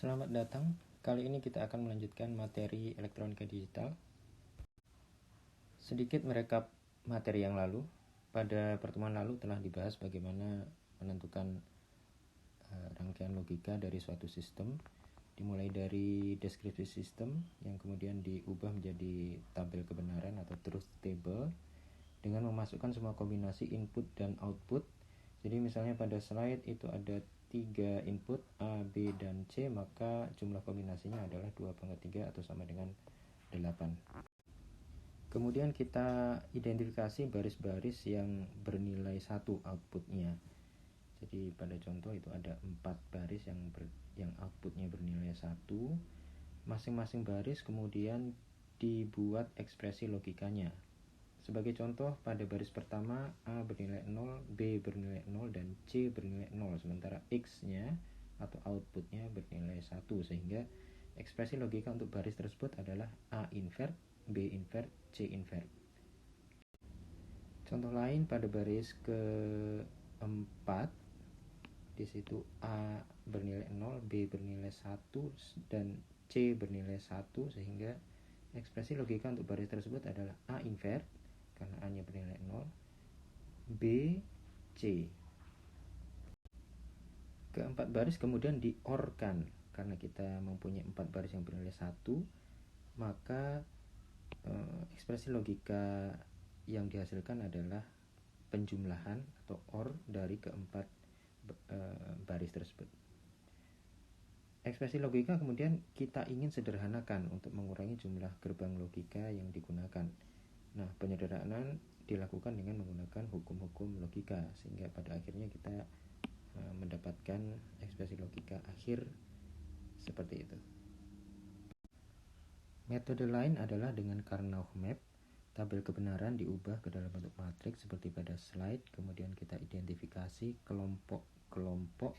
Selamat datang. Kali ini kita akan melanjutkan materi elektronika digital. Sedikit merekap materi yang lalu. Pada pertemuan lalu telah dibahas bagaimana menentukan rangkaian logika dari suatu sistem, dimulai dari deskripsi sistem yang kemudian diubah menjadi tabel kebenaran atau truth table dengan memasukkan semua kombinasi input dan output. Jadi misalnya pada slide itu ada 3 input A, B, dan C, maka jumlah kombinasinya adalah 2/3 atau sama dengan 8. Kemudian kita identifikasi baris-baris yang bernilai 1 outputnya. Jadi pada contoh itu ada 4 baris yang outputnya bernilai 1. Masing-masing baris kemudian dibuat ekspresi logikanya. Sebagai contoh, pada baris pertama A bernilai 0, B bernilai 0, dan C bernilai 0, sementara X-nya atau outputnya bernilai 1, sehingga ekspresi logika untuk baris tersebut adalah A invert, B invert, C invert. Contoh lain pada baris keempat, di situ A bernilai 0, B bernilai 1, dan C bernilai 1, sehingga ekspresi logika untuk baris tersebut adalah A invert, karena A-nya bernilai 0, B, C. Keempat baris kemudian di-OR-kan. Karena kita mempunyai 4 baris yang bernilai 1, maka ekspresi logika yang dihasilkan adalah penjumlahan atau OR dari keempat baris tersebut. Ekspresi logika kemudian kita ingin sederhanakan untuk mengurangi jumlah gerbang logika yang digunakan. Nah, penyederhanaan dilakukan dengan menggunakan hukum-hukum logika, sehingga pada akhirnya kita mendapatkan ekspresi logika akhir seperti itu. Metode lain adalah dengan Karnaugh map. Tabel kebenaran diubah ke dalam bentuk matriks seperti pada slide, kemudian kita identifikasi kelompok-kelompok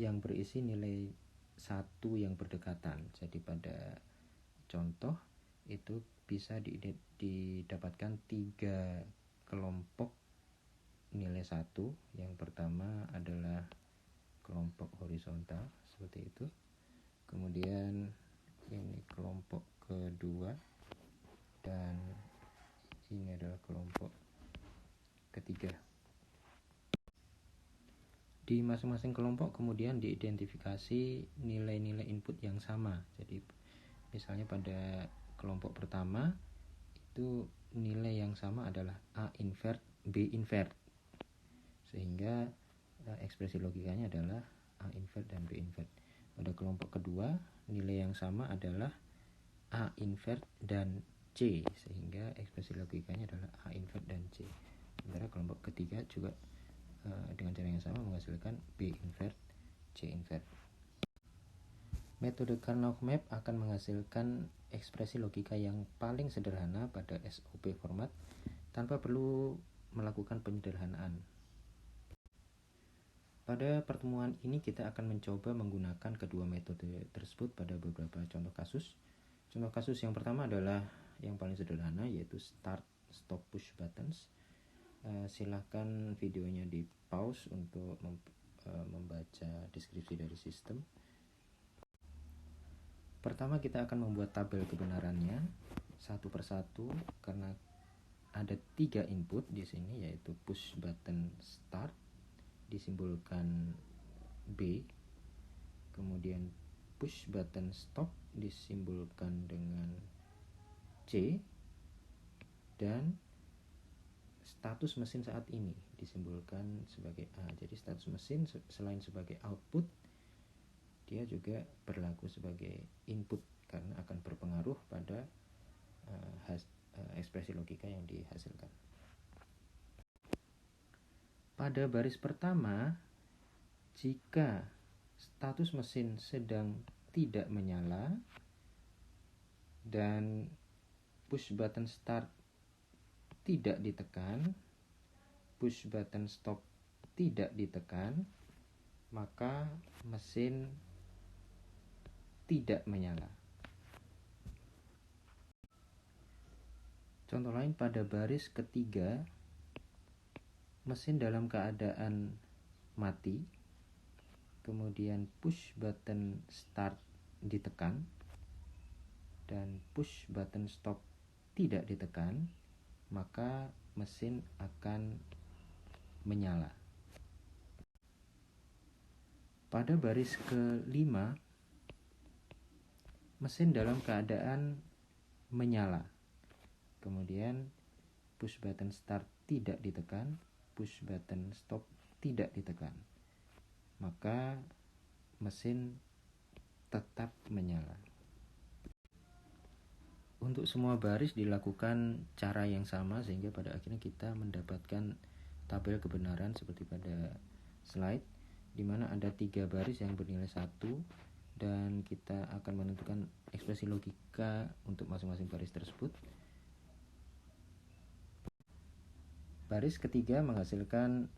yang berisi nilai 1 yang berdekatan. Jadi pada contoh itu bisa didapatkan 3 kelompok nilai 1. Yang pertama adalah kelompok horizontal seperti itu. Kemudian ini kelompok kedua, dan ini adalah kelompok ketiga. Di masing-masing kelompok kemudian diidentifikasi nilai-nilai input yang sama. Jadi misalnya pada kelompok pertama itu nilai yang sama adalah A invert, B invert, sehingga ekspresi logikanya adalah A invert dan B invert. Pada kelompok kedua nilai yang sama adalah A invert dan C, sehingga ekspresi logikanya adalah A invert dan C. Sementara kelompok ketiga juga dengan cara yang sama menghasilkan B invert, C invert. Metode Karnaugh map akan menghasilkan ekspresi logika yang paling sederhana pada SOP format tanpa perlu melakukan penyederhanaan. Pada pertemuan ini kita akan mencoba menggunakan kedua metode tersebut pada beberapa contoh kasus. Contoh kasus yang pertama adalah yang paling sederhana, yaitu start, stop, push buttons. Silahkan videonya di pause untuk membaca deskripsi dari sistem. Pertama kita akan membuat tabel kebenarannya satu persatu, karena ada 3 input di sini, yaitu push button start disimbolkan B, kemudian push button stop disimbolkan dengan C, dan status mesin saat ini disimbolkan sebagai A. Jadi status mesin selain sebagai output, dia juga berlaku sebagai input karena akan berpengaruh pada ekspresi logika yang dihasilkan. Pada baris pertama, jika status mesin sedang tidak menyala dan push button start tidak ditekan, push button stop tidak ditekan, maka mesin tidak menyala. Contoh lain pada baris ketiga, mesin dalam keadaan mati kemudian push button start ditekan, dan push button stop tidak ditekan, maka mesin akan menyala. Pada baris kelima, mesin dalam keadaan menyala. Kemudian push button start tidak ditekan, push button stop tidak ditekan, maka mesin tetap menyala. Untuk semua baris dilakukan cara yang sama, sehingga pada akhirnya kita mendapatkan tabel kebenaran seperti pada slide, di mana ada 3 baris yang bernilai 1, dan kita akan menentukan ekspresi logika untuk masing-masing baris tersebut. Baris ketiga menghasilkan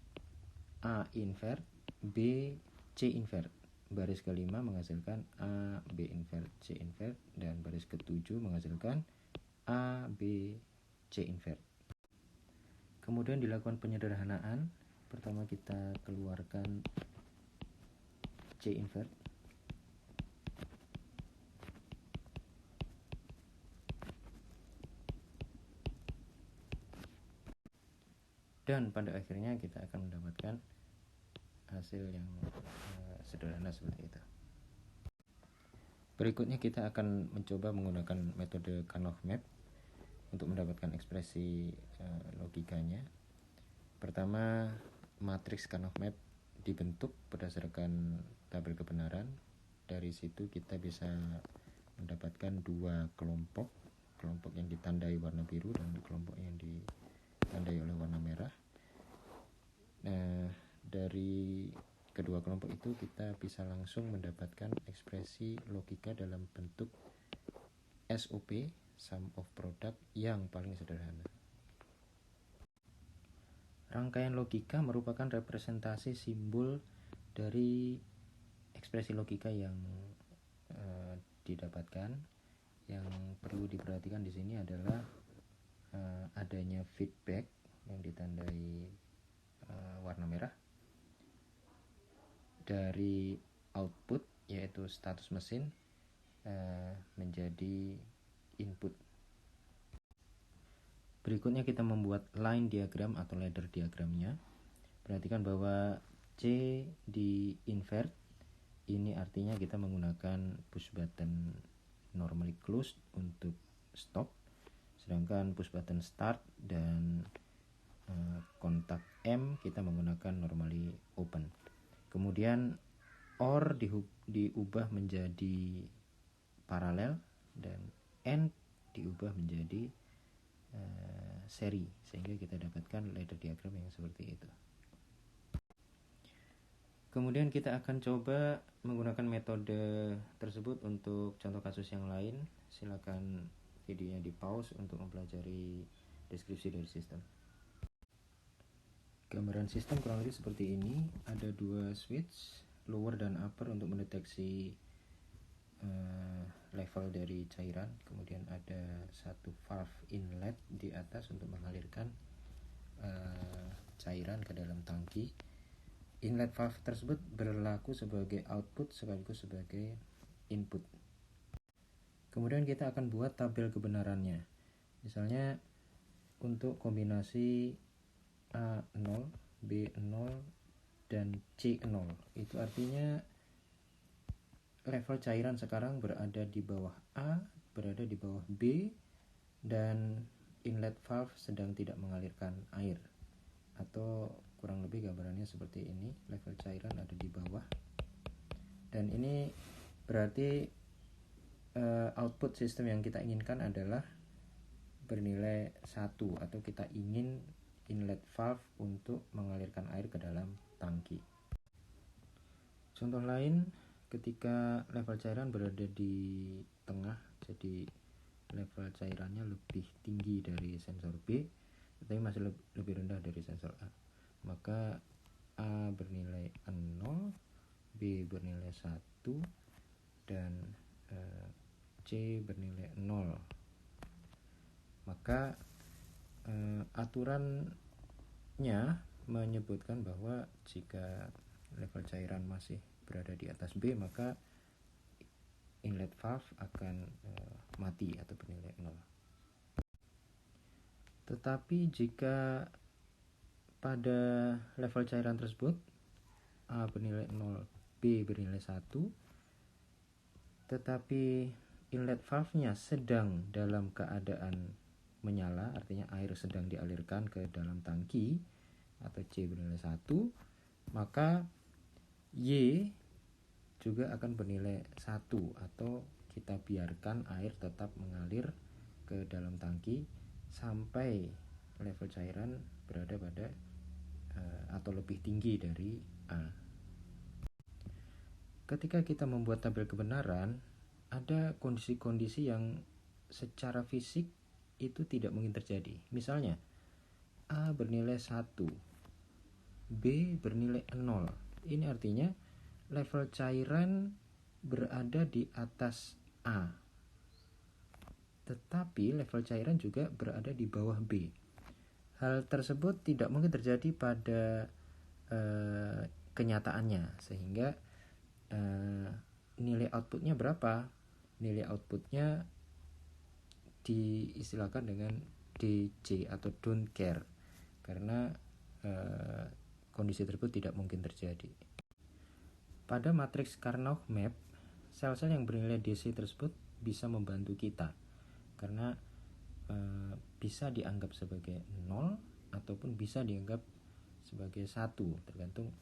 A invert, B C invert. Baris kelima menghasilkan A, B invert, C invert, dan baris ketujuh menghasilkan A, B, C invert. Kemudian dilakukan penyederhanaan. Pertama kita keluarkan C invert. Dan pada akhirnya kita akan mendapatkan hasil yang sederhana seperti itu. Berikutnya kita akan mencoba menggunakan metode Karnaugh Map untuk mendapatkan ekspresi logikanya. Pertama, matriks Karnaugh Map dibentuk berdasarkan tabel kebenaran. Dari situ kita bisa mendapatkan 2 kelompok yang ditandai warna biru dan kelompok yang ditandai oleh warna merah. Nah, dari kedua kelompok itu kita bisa langsung mendapatkan ekspresi logika dalam bentuk SOP, sum of product, yang paling sederhana. Rangkaian logika merupakan representasi simbol dari ekspresi logika yang didapatkan. Yang perlu diperhatikan di sini adalah adanya feedback yang ditandai warna merah dari output, yaitu status mesin, menjadi input. Berikutnya kita membuat line diagram atau ladder diagramnya. Perhatikan bahwa C di invert, ini artinya kita menggunakan push button normally closed untuk stop, sedangkan push button start dan kontak M kita menggunakan normally open. Kemudian OR diubah menjadi paralel, dan AND diubah menjadi seri, sehingga kita dapatkan ladder diagram yang seperti itu. Kemudian kita akan coba menggunakan metode tersebut untuk contoh kasus yang lain. Silakan videonya di pause untuk mempelajari deskripsi dari sistem. Gambaran sistem kurang lebih seperti ini. Ada 2 switch, lower dan upper, untuk mendeteksi level dari cairan. Kemudian ada 1 valve inlet di atas untuk mengalirkan cairan ke dalam tangki. Inlet valve tersebut berlaku sebagai output sekaligus sebagai input. Kemudian kita akan buat tabel kebenarannya. Misalnya untuk kombinasi A0, B0, dan C0, itu artinya level cairan sekarang berada di bawah A, berada di bawah B, dan inlet valve sedang tidak mengalirkan air. Atau kurang lebih gambarannya seperti ini, level cairan ada di bawah. Dan ini berarti output sistem yang kita inginkan adalah bernilai 1, atau kita ingin inlet valve untuk mengalirkan air ke dalam tangki. Contoh lain, ketika level cairan berada di tengah, jadi level cairannya lebih tinggi dari sensor B, tetapi masih lebih rendah dari sensor A, maka A bernilai 0, B bernilai 1, dan C bernilai 0. Maka aturannya menyebutkan bahwa jika level cairan masih berada di atas B, maka inlet valve akan mati atau bernilai 0. Tetapi jika pada level cairan tersebut A bernilai 0, B bernilai 1, tetapi inlet valve-nya sedang dalam keadaan menyala, artinya air sedang dialirkan ke dalam tangki, atau C bernilai 1, maka Y juga akan bernilai 1, atau kita biarkan air tetap mengalir ke dalam tangki sampai level cairan berada pada atau lebih tinggi dari A. Ketika kita membuat tabel kebenaran, ada kondisi-kondisi yang secara fisik itu tidak mungkin terjadi. Misalnya, A bernilai 1, B bernilai 0. Ini artinya level cairan berada di atas A, tetapi level cairan juga berada di bawah B. Hal tersebut tidak mungkin terjadi pada kenyataannya, sehingga nilai outputnya berapa? Nilai outputnya diistilahkan dengan DC atau don't care, karena kondisi tersebut tidak mungkin terjadi. Pada matriks Karnaugh map, sel-sel yang bernilai DC tersebut bisa membantu kita, karena bisa dianggap sebagai 0 ataupun bisa dianggap sebagai 1, tergantung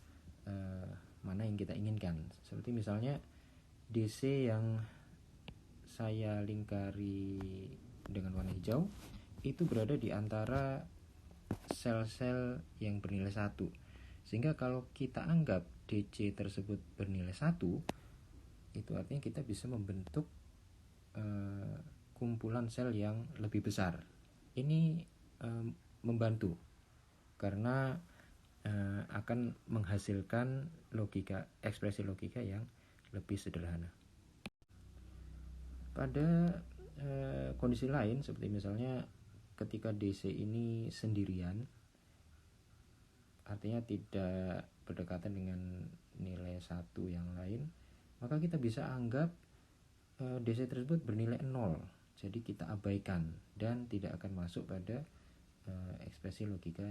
mana yang kita inginkan. Seperti misalnya DC yang saya lingkari dengan warna hijau itu berada di antara sel-sel yang bernilai 1, sehingga kalau kita anggap DC tersebut bernilai 1, itu artinya kita bisa membentuk kumpulan sel yang lebih besar. Ini membantu karena akan menghasilkan ekspresi logika yang lebih sederhana. Pada kondisi lain, seperti misalnya ketika DC ini sendirian, artinya tidak berdekatan dengan nilai 1 yang lain, maka kita bisa anggap DC tersebut bernilai 0. Jadi kita abaikan dan tidak akan masuk pada ekspresi logika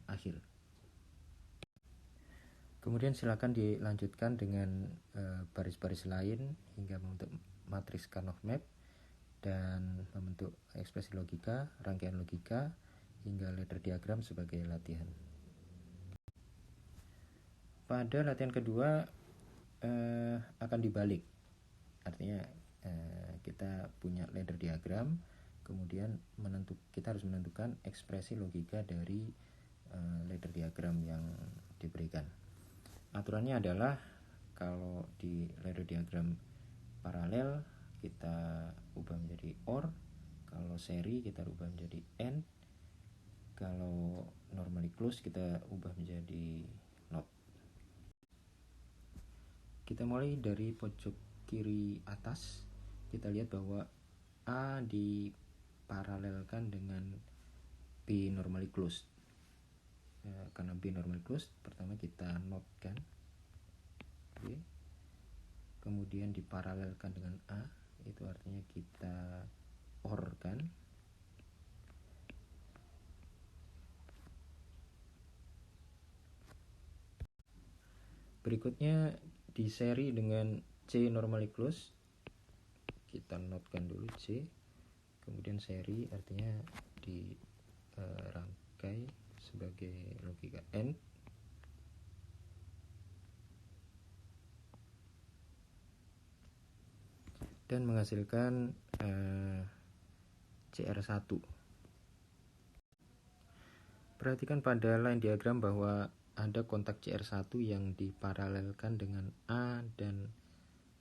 akhir. Kemudian silakan dilanjutkan dengan baris-baris lain hingga membentuk matriks Karnaugh map dan membentuk ekspresi logika, rangkaian logika, hingga ladder diagram sebagai latihan. Pada latihan kedua akan dibalik, artinya kita punya ladder diagram, kemudian kita harus menentukan ekspresi logika dari ladder diagram yang diberikan. Aturannya adalah kalau di ladder diagram paralel kita ubah menjadi OR, kalau seri kita ubah menjadi AND, kalau normally closed kita ubah menjadi NOT. Kita mulai dari pojok kiri atas. Kita lihat bahwa A diparalelkan dengan B normally closed. Karena B normally closed, pertama kita NOT-kan B, kemudian diparalelkan dengan A, itu artinya kita OR-kan. Berikutnya di seri dengan C normally closed, kita NOT-kan dulu C, kemudian seri artinya dirangkai sebagai logika AND, dan menghasilkan CR1. Perhatikan pada line diagram bahwa ada kontak CR1 yang diparalelkan dengan A dan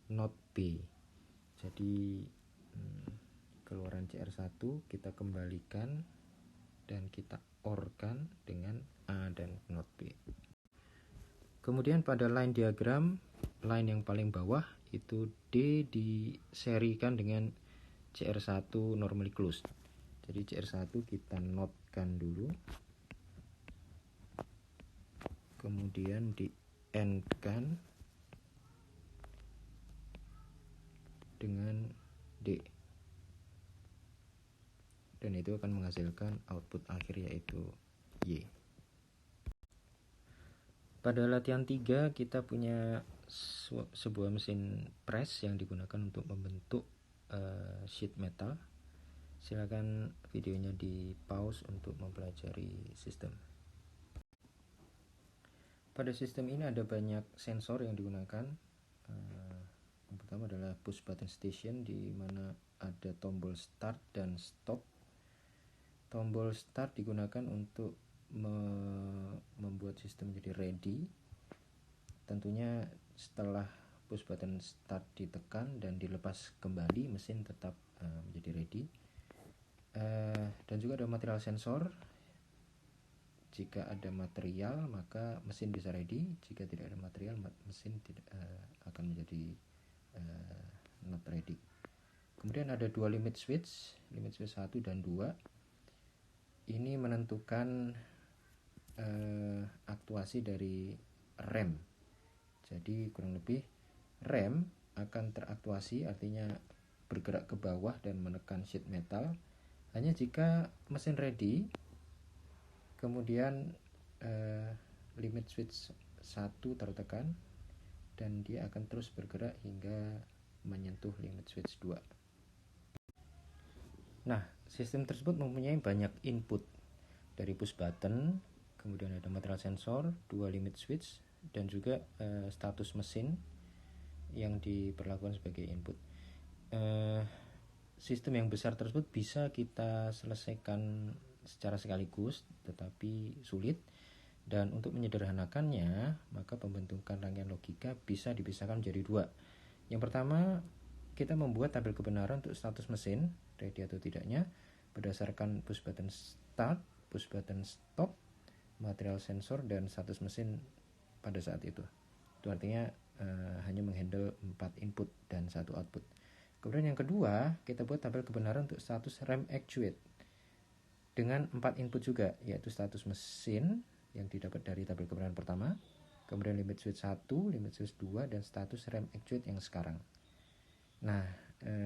NOT B. Jadi keluaran CR1 kita kembalikan dan kita OR-kan dengan A dan NOT B. Kemudian pada line diagram, line yang paling bawah itu D diserikan dengan CR1 normally closed. Jadi CR1 kita NOT-kan dulu, kemudian di AND-kan dengan D, dan itu akan menghasilkan output akhir yaitu Y. Pada latihan 3 kita punya sebuah mesin press yang digunakan untuk membentuk sheet metal. Silakan videonya di pause untuk mempelajari sistem. Pada sistem ini ada banyak sensor yang digunakan. Yang pertama adalah push button station, di mana ada tombol start dan stop. Tombol start digunakan untuk membuat sistem menjadi ready. Tentunya setelah push button start ditekan dan dilepas kembali, mesin tetap menjadi ready. Dan juga ada material sensor. Jika ada material maka mesin bisa ready, jika tidak ada material mesin tidak akan menjadi not ready. Kemudian ada dua limit switch 1 dan 2. Ini menentukan aktuasi dari rem. Jadi kurang lebih rem akan teraktuasi, artinya bergerak ke bawah dan menekan sheet metal hanya jika mesin ready. Kemudian limit switch 1 tertekan dan dia akan terus bergerak hingga menyentuh limit switch 2. Nah, sistem tersebut mempunyai banyak input, dari push button, kemudian ada material sensor, 2 limit switch, dan juga status mesin yang diperlakukan sebagai input. Sistem yang besar tersebut bisa kita selesaikan secara sekaligus, tetapi sulit. Dan untuk menyederhanakannya, maka pembentukan rangkaian logika bisa dipisahkan menjadi 2. Yang pertama, kita membuat tabel kebenaran untuk status mesin, ready atau tidaknya, berdasarkan push button start, push button stop, material sensor, dan status mesin pada saat itu. Itu artinya hanya menghandle 4 input dan 1 output. Kemudian yang kedua, kita buat tabel kebenaran untuk status rem actuate dengan 4 input juga, yaitu status mesin yang didapat dari tabel kebenaran pertama, kemudian limit switch 1, limit switch 2, dan status rem actuate yang sekarang. Nah,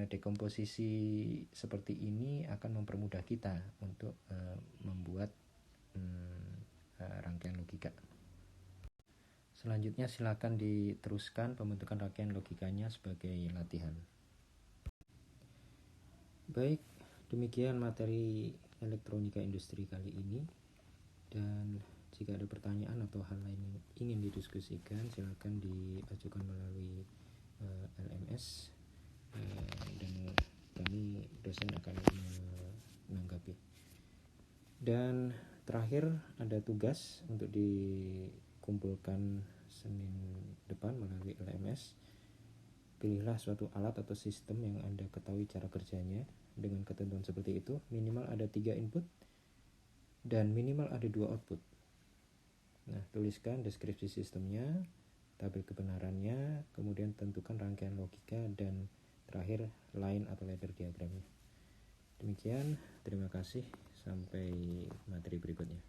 dekomposisi seperti ini akan mempermudah kita untuk membuat rangkaian logika. Selanjutnya silakan diteruskan pembentukan rangkaian logikanya sebagai latihan. Baik, demikian materi elektronika industri kali ini. Dan jika ada pertanyaan atau hal lain yang ingin didiskusikan, silakan diajukan melalui LMS, dan kami dosen akan menanggapi. Dan terakhir ada tugas untuk dikumpulkan Senin depan melalui LMS. Pilihlah suatu alat atau sistem yang Anda ketahui cara kerjanya dengan ketentuan seperti itu. Minimal ada 3 input dan minimal ada 2 output. Nah, tuliskan deskripsi sistemnya, tabel kebenarannya, kemudian tentukan rangkaian logika, dan terakhir line atau ladder diagramnya. Demikian, terima kasih, sampai materi berikutnya.